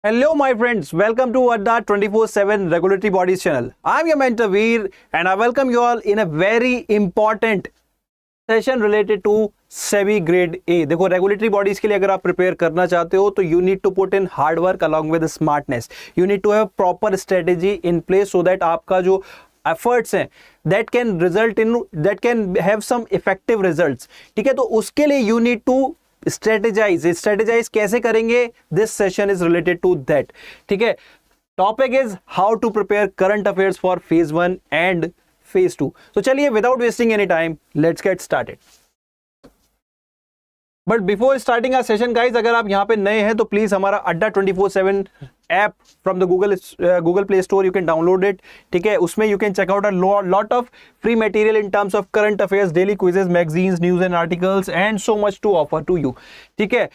Hello, my friends. Welcome to Adda 24/7 Regulatory Bodies channel. I'm your mentor Veer, and I welcome you all in a very important session related to SEBI Grade A. देखो, regulatory bodies के लिए अगर आप prepare करना चाहते हो तो you need to put in hard work along with smartness. You need to have proper strategy in place so that आपका जो एफर्ट्स हैं that can have some effective results. ठीक है, तो उसके लिए यू नीड टू स्ट्रेटेजाइज कैसे करेंगे. This session is related to that. ठीक है, topic is how to prepare current affairs for phase 1 and phase 2. तो चलिए, without wasting any time, let's get started. But before starting our session guys, अगर आप यहां पे नए हैं तो प्लीज हमारा Adda 24/7 app from the Google Play Store, you can download it. ठीक है, उसमें you can check out a lot of free material in terms of current affairs, daily quizzes, magazines, news and articles and so much to offer to you. ठीक है,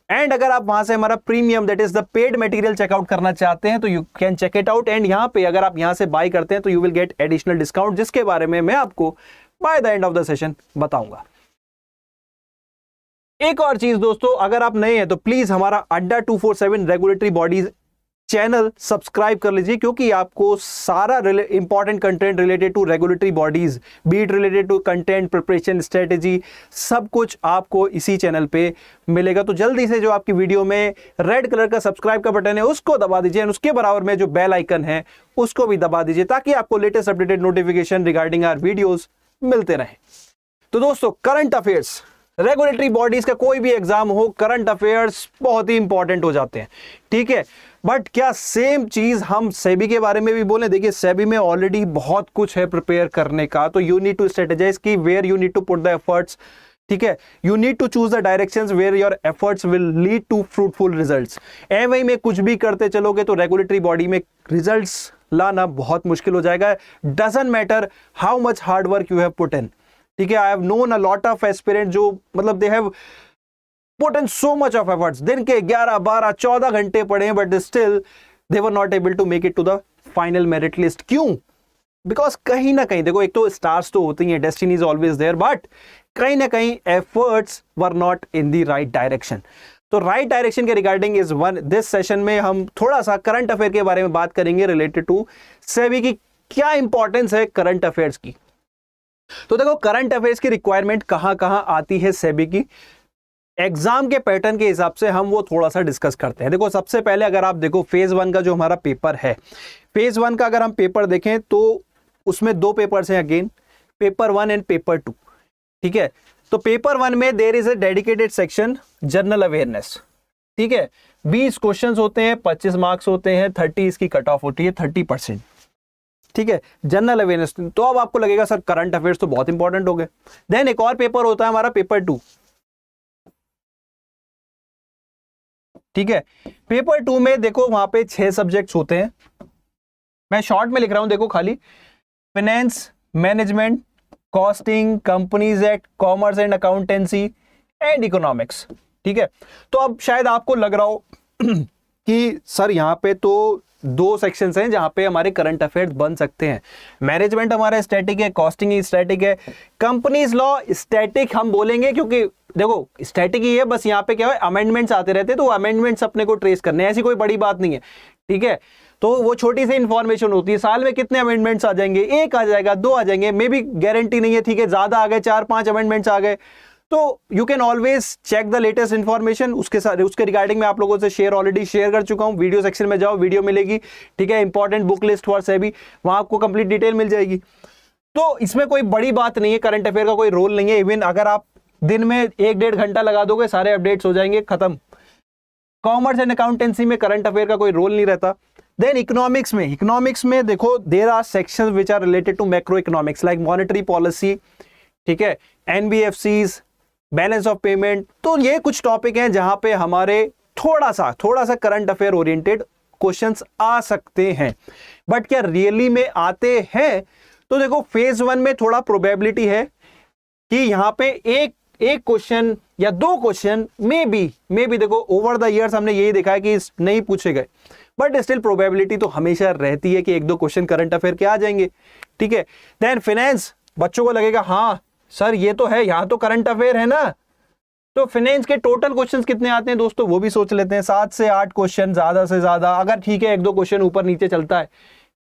and अगर आप वहां से हमारा premium that is the paid material checkout करना चाहते हैं तो you can check it out. And यहाँ पे अगर आप यहां से बाय करते हैं तो you will get additional discount, जिसके बारे में मैं आपको by the end of the session बताऊंगा. एक और चीज दोस्तों, अगर आप नए हैं तो प्लीज हमारा अड्डा 247 रेगुलेटरी बॉडीज चैनल सब्सक्राइब कर लीजिए, क्योंकि आपको सारा important content related to regulatory bodies, be it related to content preparation strategy, सब कुछ आपको इसी चैनल पे मिलेगा. तो जल्दी से जो आपकी वीडियो में रेड कलर का सब्सक्राइब का बटन है उसको दबा दीजिए, और उसके बराबर में जो बेल आइकन है उसको भी दबा दीजिए, ताकि आपको latest updated notification regarding our videos मिलते रहे. तो दोस्तों, करंट अफेयर्स, रेगुलेटरी बॉडीज का कोई भी एग्जाम हो, करंट अफेयर्स बहुत ही इंपॉर्टेंट हो जाते हैं. ठीक है, बट क्या सेम चीज हम सेबी के बारे में भी बोलें? देखिए, सेबी में ऑलरेडी बहुत कुछ है प्रिपेयर करने का, तो यू नीड टू स्ट्रेटेजाइज की where you need to put the efforts. ठीक है, you need to choose the directions where your efforts will lead to fruitful results. एवं में कुछ भी करते चलोगे तो रेगुलेटरी बॉडी में रिजल्ट्स लाना बहुत मुश्किल हो जाएगा. Doesn't matter how much hard work you have put in. ठीक है, I have known a lot of aspirant जो मतलब they have put in so much of efforts, दिन के 11, 12, 14 घंटे पढ़े, but still they were not able to make it to the final merit list. क्यों? Because कहीं ना कहीं देखो, एक तो स्टार्स तो होती हैं, destiny is always there, but कहीं ना कहीं efforts were not in the right direction. तो राइट डायरेक्शन के regarding is one. This session में हम थोड़ा सा करंट अफेयर के बारे में बात करेंगे रिलेटेड टू सेबी की क्या इंपॉर्टेंस है करंट अफेयर्स की. तो देखो, करंट अफेयर्स की रिक्वायरमेंट कहां कहां आती है सेबी की, एग्जाम के पैटर्न के हिसाब से हम वो थोड़ा सा डिस्कस करते हैं. देखो, सबसे पहले अगर आप देखो फेज 1 का जो हमारा पेपर है, फेज 1 का अगर हम पेपर देखें तो उसमें 2 पेपर्स हैं, अगेन पेपर 1 एंड पेपर 2. ठीक है, तो पेपर 1 में there is a dedicated section general awareness. ठीक है, 20 क्वेश्चंस होते हैं, 25 मार्क्स होते हैं, 30 इसकी कट ऑफ होती है, 30%. ठीक है, जनरल अवेयरनेस. तो अब आपको लगेगा सर करंट अफेयर्स तो बहुत इंपॉर्टेंट हो गए. देन एक और पेपर होता है हमारा पेपर 2. ठीक है, पेपर 2 में देखो वहां पे 6 सब्जेक्ट्स होते हैं. मैं शॉर्ट में लिख रहा हूं, देखो खाली finance, management, costing, companies act, commerce and accountancy and economics. ठीक है, तो अब शायद आपको लग रहा हो कि सर यहां पे तो 2 सेक्शंस हैं जहां पे हमारे करंट अफेयर्स बन सकते हैं. मैनेजमेंट हमारा स्टैटिक है, कॉस्टिंग स्टैटिक है, कंपनीज लॉ स्टैटिक हम बोलेंगे क्योंकि देखो स्टैटिक ही है, बस यहाँ पे क्या है अमेंडमेंट्स आते रहते हैं, तो अमेंडमेंट्स अपने को ट्रेस करने हैं, ऐसी कोई बड़ी बात नहीं है. ठीक है, तो वो छोटी सी इंफॉर्मेशन होती है, साल में कितने अमेंडमेंट्स आ जाएंगे, 1 आ जाएगा, 2 आ जाएंगे, मे बी गारंटी नहीं है. ठीक है, ज्यादा आ गए, 4-5 अमेंडमेंट्स आ गए, तो you can always check the latest information. उसके रिगार्डिंग में आप लोगों से ऑलरेडी शेयर कर चुका हूं. वीडियो सेक्शन में जाओ, वीडियो मिलेगी. ठीक है, important book list for SEBI, वहां आपको कंप्लीट डिटेल मिल जाएगी. तो इसमें कोई बड़ी बात नहीं है, करंट अफेयर का कोई रोल नहीं है. इवन अगर आप दिन में 1-1.5 घंटा लगा दोगे, सारे अपडेट्स हो जाएंगे, खत्म. कॉमर्स एंड अकाउंटेंसी में करंट अफेयर का कोई रोल नहीं रहता. देन इकोनॉमिक्स में देखो there are sections which are related to macro economics like monetary policy. ठीक है, एनबीएफसीज, बैलेंस ऑफ पेमेंट. तो ये कुछ टॉपिक हैं जहां पे हमारे थोड़ा सा करंट अफेयर ओरिएंटेड क्वेश्चंस आ सकते हैं. बट क्या रियली में आते हैं? तो देखो, फेज 1 में थोड़ा प्रोबेबिलिटी है कि यहां पे एक क्वेश्चन या 2 क्वेश्चन मे बी देखो ओवर द ईयर्स हमने यही देखा है कि नहीं पूछे गए, बट स्टिल प्रोबेबिलिटी तो हमेशा रहती है कि 1-2 क्वेश्चन करंट अफेयर के आ जाएंगे. ठीक है, देन फाइनेंस, बच्चों को लगेगा हाँ सर ये तो है, यहां तो करंट अफेयर है ना, तो फाइनेंस के टोटल क्वेश्चंस कितने आते हैं दोस्तों, वो भी सोच लेते हैं। 7 से 8 क्वेश्चन ज्यादा से ज्यादा, अगर ठीक है 1-2 क्वेश्चन ऊपर नीचे चलता है,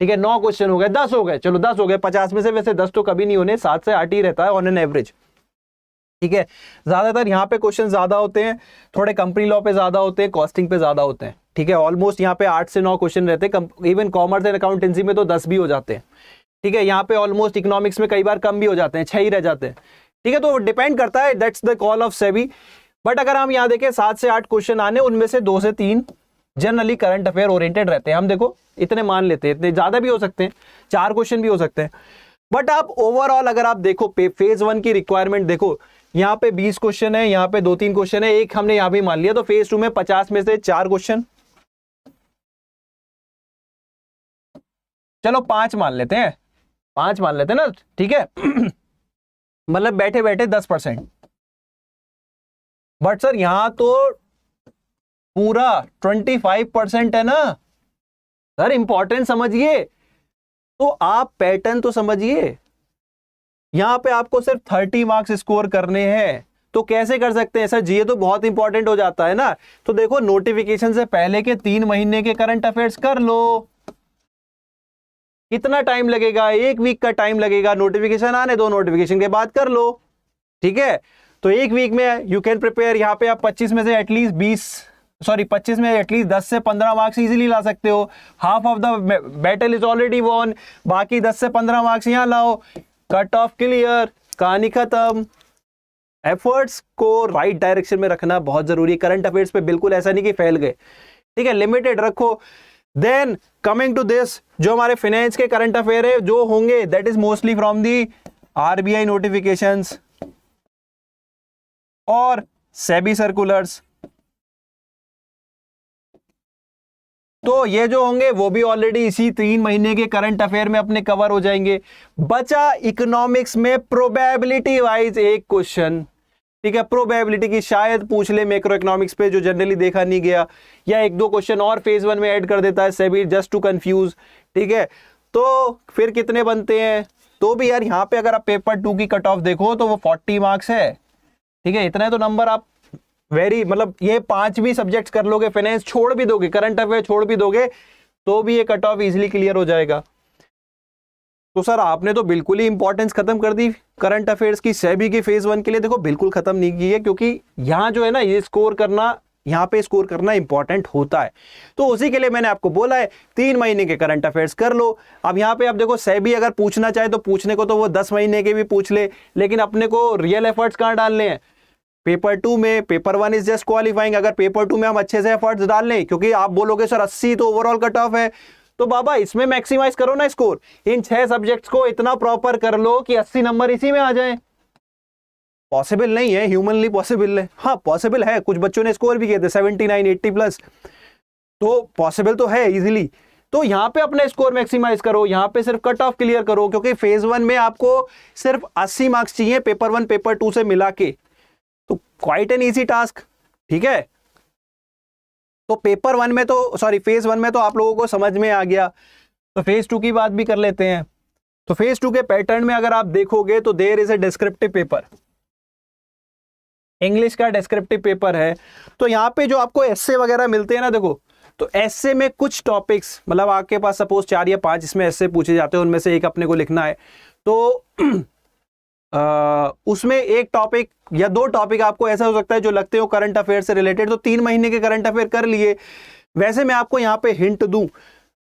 ठीक है 9 क्वेश्चन हो गए, 10 हो गए, चलो 10 हो गए, 50 में से वैसे 10 तो कभी नहीं होने, 7 से 8 ही रहता है ऑन एन एवरेज, ठीक है। ज्यादातर यहाँ पे क्वेश्चन ज्यादा होते हैं, थोड़े कंपनी लॉ पे ज्यादा होते हैं, कॉस्टिंग पे ज्यादा होते हैं, ठीक है। ऑलमोस्ट यहाँ पे 8 से 9 क्वेश्चन रहते हैं, इवन कॉमर्स एंड अकाउंटेंसी में तो 10 भी हो जाते हैं, ठीक है। यहाँ पे ऑलमोस्ट इकोनॉमिक्स में कई बार कम भी हो जाते हैं, 6 ही रह जाते हैं, ठीक है। तो डिपेंड करता है, that's the call of SEBI. But अगर हम यहाँ देखें 7 से 8 क्वेश्चन आने, उनमें से 2 से 3 जनरली करंट अफेयर ओरिएंटेड रहते हैं। हम देखो इतने मान लेते हैं, इतने ज्यादा भी हो सकते हैं, 4 क्वेश्चन भी हो सकते हैं। बट आप ओवरऑल अगर आप देखो फेज 1 की रिक्वायरमेंट देखो, यहाँ पे 20 क्वेश्चन है, यहाँ पे 2-3 क्वेश्चन है, एक हमने यहाँ भी मान लिया, तो फेज 2 में 50 में से 4 क्वेश्चन, चलो 5 मान लेते हैं, 5 मान लेते हैं ना, ठीक है। मतलब बैठे बैठे 10%। बट सर यहां तो पूरा 25% है ना सर, इंपॉर्टेंट समझिए, तो आप पैटर्न तो समझिए। यहां पे आपको सिर्फ 30 मार्क्स स्कोर करने हैं, तो कैसे कर सकते हैं सर जी, ये तो बहुत इंपॉर्टेंट हो जाता है ना। तो देखो नोटिफिकेशन से पहले के 3 महीने के करंट अफेयर्स कर लो, कितना टाइम लगेगा, 1 वीक का टाइम लगेगा, नोटिफिकेशन आने दो, नोटिफिकेशन के बाद कर लो, ठीक है। तो 1 वीक में यू कैन प्रिपेयर, यहाँ पे आप 25 में से एटलीस्ट 25 में एटलीस्ट 10 से 15 मार्क्स इजीली ला सकते हो। Half of the battle is already won, बाकी 10 से 15 मार्क्स यहाँ लाओ, कट ऑफ क्लियर, कहानी खत्म। एफर्ट्स को राइट डायरेक्शन में रखना बहुत जरूरी है। करंट अफेयर्स पे बिल्कुल ऐसा नहीं कि फैल गए, ठीक है, लिमिटेड रखो। देन कमिंग टू दिस, जो हमारे फाइनेंस के करंट अफेयर है जो होंगे, that is mostly from the RBI notifications और सेबी सर्कुलर्स। तो ये जो होंगे वो भी ऑलरेडी इसी 3 महीने के करंट अफेयर में अपने कवर हो जाएंगे। बचा इकोनॉमिक्स में प्रोबेबिलिटी वाइज एक क्वेश्चन, ठीक है, प्रोबेबिलिटी की शायद पूछ ले मैक्रो इकोनॉमिक्स पे, जो जनरली देखा नहीं गया, या 1-2 क्वेश्चन और फेज 1 में ऐड कर देता है सेबी जस्ट टू कंफ्यूज, ठीक है। तो फिर कितने बनते हैं, तो भी यार यहाँ पे अगर आप पेपर 2 की कट ऑफ देखो तो वो 40 मार्क्स है, ठीक है। इतना तो नंबर आप मतलब ये 5 भी सब्जेक्ट्स कर लोगे, फाइनेंस छोड़ भी दोगे, करंट अफेयर छोड़ भी दोगे, तो भी ये कट ऑफ इजीली क्लियर हो जाएगा। तो सर आपने तो बिल्कुल ही इंपॉर्टेंस खत्म कर दी करंट अफेयर्स की सेबी की फेज 1 के लिए। देखो बिल्कुल खत्म नहीं की है, क्योंकि यहां जो है ना, ये स्कोर करना, यहां पे स्कोर करना इंपॉर्टेंट होता है। तो उसी के लिए मैंने आपको बोला है 3 महीने के करंट अफेयर्स कर लो। अब यहां पे आप देखो, सेबी अगर पूछना चाहे तो पूछने को तो वो 10 महीने के भी पूछ ले, लेकिन अपने को रियल एफर्ट्स कहां डालने हैं, पेपर 2 में। Paper 1 is just qualifying. अगर पेपर 2 में हम अच्छे से एफर्ट्स डाल लें, क्योंकि आप बोलोगे सर 80 तो ओवरऑल कट ऑफ है, तो बाबा इसमें मैक्सिमाइज करो ना स्कोर। इन 6 सब्जेक्ट्स को इतना प्रॉपर कर लो कि 80 नंबर इसी में आ जाए। पॉसिबल नहीं है, ह्यूमनली पॉसिबल है, हाँ पॉसिबल है, कुछ बच्चों ने स्कोर भी किए थे 79, 80 प्लस, तो पॉसिबल तो है इजीली। तो यहां पे अपना स्कोर मैक्सिमाइज करो, यहां पे सिर्फ कट ऑफ क्लियर करो, क्योंकि फेज 1 में आपको सिर्फ 80 मार्क्स चाहिए पेपर 1 पेपर 2 से मिला के, तो क्वाइट एन इजी टास्क, ठीक है। तो पेपर 1 में तो फेज 1 में तो आप लोगों को समझ में आ गया। तो फेज 2 की बात भी कर लेते हैं। तो फेज 2 के पैटर्न में अगर आप देखोगे तो there is a descriptive paper, English का डिस्क्रिप्टिव पेपर है। तो यहां पे जो आपको एस्से वगैरह मिलते हैं ना, देखो तो एस्से में कुछ टॉपिक्स, मतलब आपके पास सपोज 4 या 5 इसमें एस्से पूछे जाते हैं, उनमें से एक अपने को लिखना है। तो उसमें एक टॉपिक या 2 टॉपिक आपको ऐसा हो सकता है जो लगते हो करंट अफेयर से रिलेटेड, तो 3 महीने के करंट अफेयर कर लिए। वैसे मैं आपको यहाँ पे हिंट दूं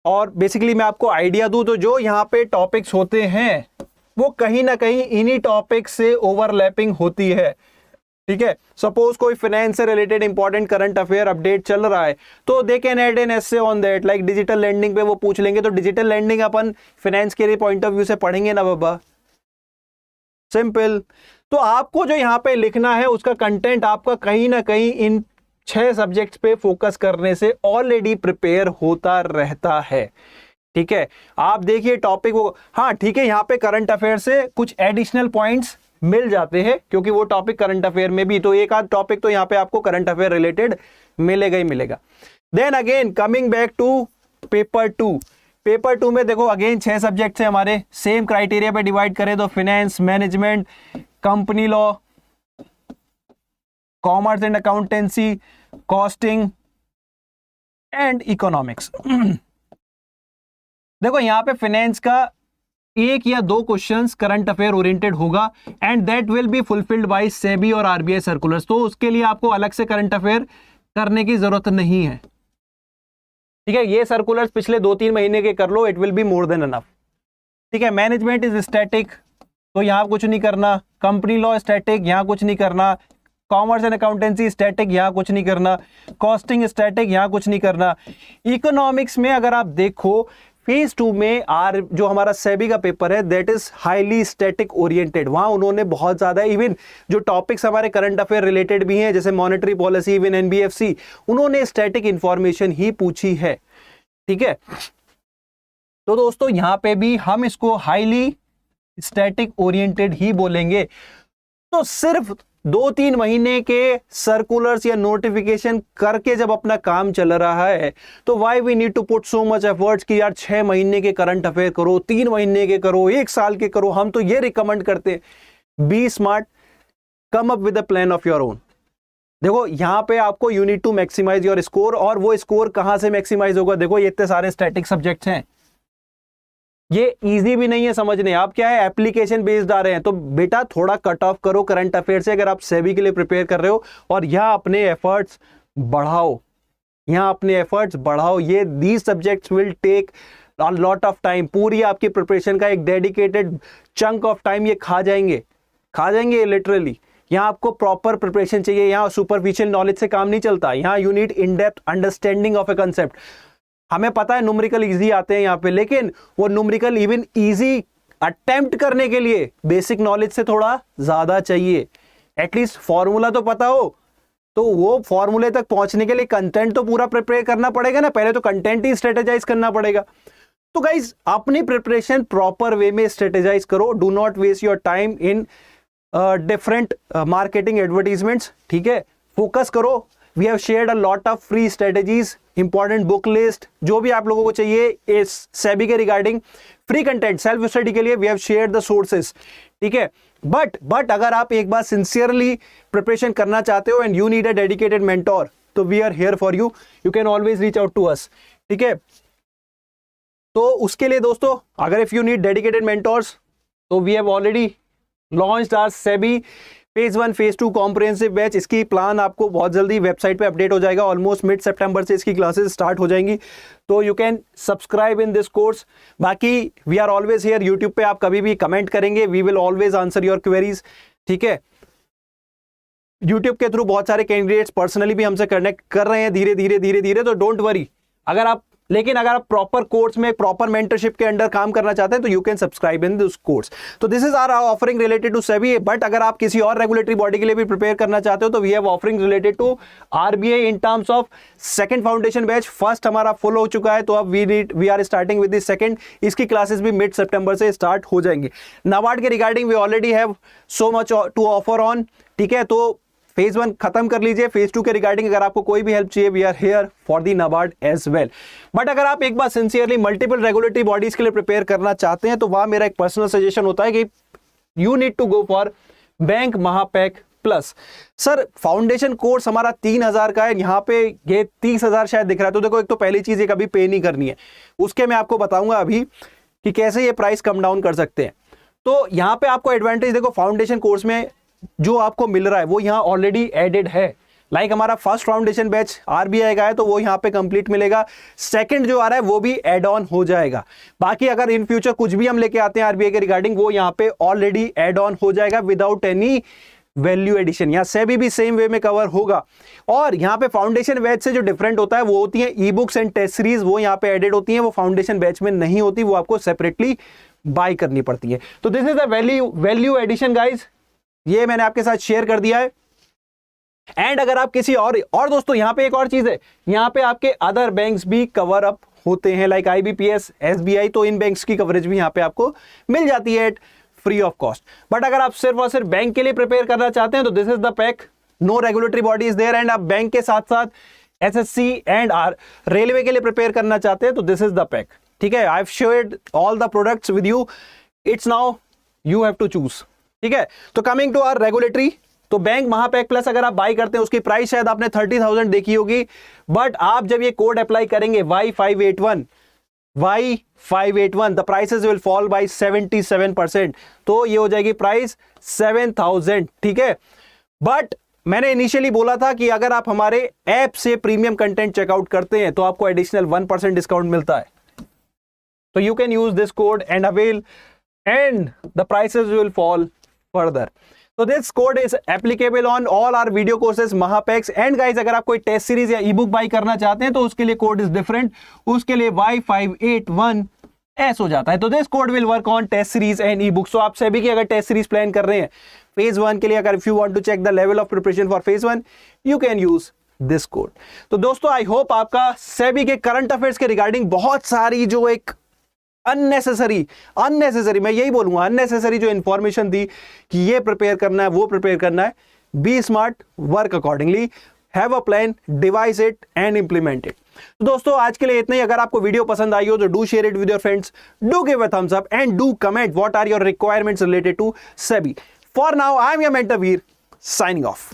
और बेसिकली मैं आपको आइडिया दूं, तो जो यहाँ पे टॉपिक्स होते हैं वो कहीं ना कहीं इन्हीं टॉपिक से ओवरलैपिंग होती है, ठीक है। सपोज कोई फाइनेंस से related important current affair update चल रहा है, तो they can add an essay on that, like digital lending पे वो पूछ लेंगे, तो डिजिटल लैंडिंग अपन फाइनेंस के पॉइंट ऑफ व्यू से पढ़ेंगे ना बाबा, सिंपल। तो आपको जो यहाँ पे लिखना है उसका कंटेंट आपका कहीं ना कहीं इन 6 सब्जेक्ट्स पे फोकस करने से ऑलरेडी प्रिपेयर होता रहता है, ठीक है। आप देखिए टॉपिक वो, हाँ ठीक है, यहाँ पे करंट अफेयर से कुछ एडिशनल पॉइंट्स मिल जाते हैं, क्योंकि वो टॉपिक करंट अफेयर में भी, तो एक आध टॉपिक तो यहाँ पे आपको करंट अफेयर रिलेटेड मिलेगा ही मिलेगा। Then again coming back to paper 2, paper 2 में देखो अगेन 6 सब्जेक्ट्स हैं हमारे, सेम क्राइटेरिया पे डिवाइड करें तो finance, management, company law, commerce and accountancy, costing and economics. देखो यहां पे फाइनेंस का एक या दो क्वेश्चंस करंट अफेयर ओरिएंटेड होगा and that will be fulfilled by SEBI और आरबीआई सर्कुलर्स, तो उसके लिए आपको अलग से करंट अफेयर करने की जरूरत नहीं है, ठीक है। ये सर्कुलर्स पिछले 2-3 महीने के कर लो, it will be more than enough, ठीक है। मैनेजमेंट इज स्टैटिक, तो यहां कुछ नहीं करना। कंपनी लॉ स्टैटिक, यहां कुछ नहीं करना। कॉमर्स एंड अकाउंटेंसी स्टैटिक, यहां कुछ नहीं करना। कॉस्टिंग स्टैटिक, यहां कुछ नहीं करना। इकोनॉमिक्स में अगर आप देखो फेज 2 में जो हमारा सेबी का पेपर है that is highly static oriented, वहां उन्होंने बहुत ज्यादा इवन जो टॉपिक्स हमारे करंट अफेयर रिलेटेड भी हैं जैसे मॉनेटरी पॉलिसी, इवन एनबीएफसी, उन्होंने स्टैटिक इंफॉर्मेशन ही पूछी है, ठीक है। तो दोस्तों यहां पे भी हम इसको हाईली स्टैटिक ओरिएंटेड ही बोलेंगे। तो सिर्फ 2-3 महीने के सर्कुलर्स या नोटिफिकेशन करके जब अपना काम चल रहा है तो why we need to put so much efforts कि यार 6 महीने के करंट अफेयर करो, 3 महीने के करो, 1 साल के करो। हम तो ये रिकमेंड करते हैं, be smart, come up with a plan of your own. देखो यहां पे आपको you need to maximise your score, और वो स्कोर कहां से मैक्सिमाइज होगा? देखो ये इतने सारे स्टैटिक सब्जेक्ट्स हैं, ये इजी भी नहीं है समझने। आप क्या है एप्लीकेशन बेस्ड आ रहे हैं, तो बेटा थोड़ा कट ऑफ करो करंट अफेयर से अगर आप सेबी के लिए प्रिपेयर कर रहे हो, और यहां अपने एफर्ट्स बढ़ाओ, यहां अपने एफर्ट्स बढ़ाओ। ये these subjects will take a lot of time, पूरी आपकी प्रिपरेशन का एक डेडिकेटेड चंक ऑफ टाइम ये खा जाएंगे लिटरली। यहां आपको प्रॉपर प्रिपरेशन चाहिए, यहां सुपरफिशियल नॉलेज से काम नहीं चलता, यहां you need in depth understanding of A concept. हमें पता है न्यूमेरिकल इजी आते हैं यहाँ पे, लेकिन वो न्यूमेरिकल इवन इजी अटेम्प्ट करने के लिए बेसिक नॉलेज से थोड़ा ज्यादा चाहिए। एटलीस्ट फॉर्मूला तो पता हो, तो वो फॉर्मूले तक पहुंचने के लिए कंटेंट तो पूरा प्रिपेयर करना पड़ेगा ना, पहले तो कंटेंट ही स्ट्रेटेजाइज करना पड़ेगा। तो गाइज अपनी प्रिपरेशन प्रॉपर वे में स्ट्रेटेजाइज करो, do not waste your time in different marketing advertisements, ठीक है। फोकस करो, we have shared a lot of free strategies, important book list, जो भी आप लोगों को चाहिए इस सेबी के regarding free content self study के लिए we have shared the sources, ठीक है। बट अगर आप एक बार सिंसियरली प्रिपरेशन करना चाहते हो and you need a dedicated mentor, तो we are here for you, you can always reach out to us, ठीक है। तो उसके लिए दोस्तों अगर if you need dedicated mentors, तो we have already launched our SEBI phase 1 phase 2 comprehensive batch. इसकी प्लान आपको बहुत जल्दी वेबसाइट पे अपडेट हो जाएगा, ऑलमोस्ट मिड सितंबर से इसकी क्लासेस स्टार्ट हो जाएंगी, तो you can subscribe in this course. बाकी we are always here, YouTube पे आप कभी भी कमेंट करेंगे, we will always answer your queries, ठीक है। यूट्यूब के थ्रू बहुत सारे कैंडिडेट्स पर्सनली भी हमसे कनेक्ट कर रहे हैं धीरे धीरे, तो डोंट वरी। लेकिन अगर आप प्रॉपर कोर्स में प्रॉपर मेंटरशिप के अंडर काम करना चाहते हैं तो you can subscribe in this course. तो this is our offering related to SEBI, but अगर आप किसी और रेगुलेटरी बॉडी के लिए भी प्रिपेयर करना चाहते हो तो we have offering related to RBI in terms of second foundation batch. First हमारा फुल हो चुका है, तो अब we are starting with the second, इसकी क्लासेस भी मिड सितंबर से स्टार्ट हो जाएंगे। नाबार्ड के regarding we already have so much to offer on, ठीक है। तो फेज 1 खत्म कर लीजिए, फेज 2 के रिगार्डिंग अगर आपको कोई भी हेल्प चाहिए, we are here for the NABARD as well. But अगर आप एक बार सिंसियरली मल्टीपल रेगुलेटरी बॉडीज के लिए प्रिपेयर करना चाहते हैं तो वहां मेरा एक पर्सनल सजेशन होता है कि you need to go for bank Mahapack plus. Sir foundation course हमारा 3000 का है, यहाँ पे ये 30,000 शायद दिख रहा है। तो देखो एक तो पहली चीज ये कभी पे नहीं करनी है, उसके मैं आपको बताऊंगा अभी कि कैसे ये प्राइस कम डाउन कर सकते हैं। तो यहाँ पे आपको एडवांटेज देखो, फाउंडेशन कोर्स में जो आपको मिल रहा है वो यहाँ ऑलरेडी एडेड है। लाइक हमारा फर्स्ट फाउंडेशन बैच आरबीआई का है तो वो यहाँ पे कंप्लीट मिलेगा, सेकंड जो आ रहा है वो भी एड ऑन हो जाएगा। बाकी अगर इन फ्यूचर कुछ भी हम लेके आते हैं आरबीआई के रिगार्डिंग, वो यहाँ पे ऑलरेडी एड ऑन हो जाएगा विदाउट एनी वैल्यू एडिशन। यहाँ सेबी भी सेम वे में कवर होगा। और यहाँ पे फाउंडेशन बैच से जो डिफरेंट होता है वो होती है e books and test series, वो यहाँ पे एडेड होती है, वो फाउंडेशन बैच में नहीं होती, वो आपको सेपरेटली बाय करनी पड़ती है। तो this is the value addition guys, ये मैंने आपके साथ शेयर कर दिया है। एंड अगर आप किसी और दोस्तों यहाँ पे एक और चीज है, यहाँ पे आपके अदर बैंक्स भी कवर अप होते हैं लाइक आईबीपीएस, एसबीआई, तो इन बैंक्स की कवरेज भी यहाँ पे आपको मिल जाती है at free of cost. But अगर आप सिर्फ और सिर्फ बैंक के लिए प्रिपेयर करना चाहते हैं तो this is the pack, no regulatory body is there. And आप बैंक के साथ साथ एसएससी एंड रेलवे के लिए प्रिपेयर करना चाहते हैं तो दिस इज द पैक, ठीक है। I have shared all the products with you, it's now you have to choose, ठीक है। तो कमिंग टू आवर रेगुलेटरी तो बैंक महापैक प्लस अगर आप बाई करते हैं उसकी प्राइस शायद आपने 30,000 देखी होगी, बट आप जब ये कोड अप्लाई करेंगे Y581 the prices will fall bye 77%, तो ये हो जाएगी प्राइस 7,000, ठीक है। बट मैंने इनिशियली बोला था कि अगर आप हमारे ऐप से प्रीमियम कंटेंट चेकआउट करते हैं तो आपको एडिशनल 1% डिस्काउंट मिलता है, तो you can use this code and avail and the prices will fall further. So this code is applicable on all our video courses Mahapex and guys अगर आप कोई टेस्ट सीरीज या ईबुक बाई करना चाहते हैं तो उसके लिए कोड इज डिफरेंट, उसके लिए Y581S हो जाता है। तो this code will work on test series and ebook. So आप सभी की अगर टेस्ट सीरीज प्लान कर रहे हैं फेज 1 के लिए, अगर if you want to check the level of preparation for phase 1 you can use this code. तो दोस्तों आई होप आपका सेबी के करंट अफेयर्स के रिगार्डिंग बहुत सारी जो एक अननेसेसरी मैं यही बोलूंगा अननेसेसरी जो इंफॉर्मेशन थी कि ये प्रिपेयर करना है वो प्रिपेयर करना है, be smart, work accordingly, have a plan, devise it and implement it. तो दोस्तों आज के लिए इतना ही। अगर आपको वीडियो पसंद आई हो तो do share it with your friends, do give a thumbs up and do comment what are your requirements related to SEBI. For now I am your mentor Veer, signing of.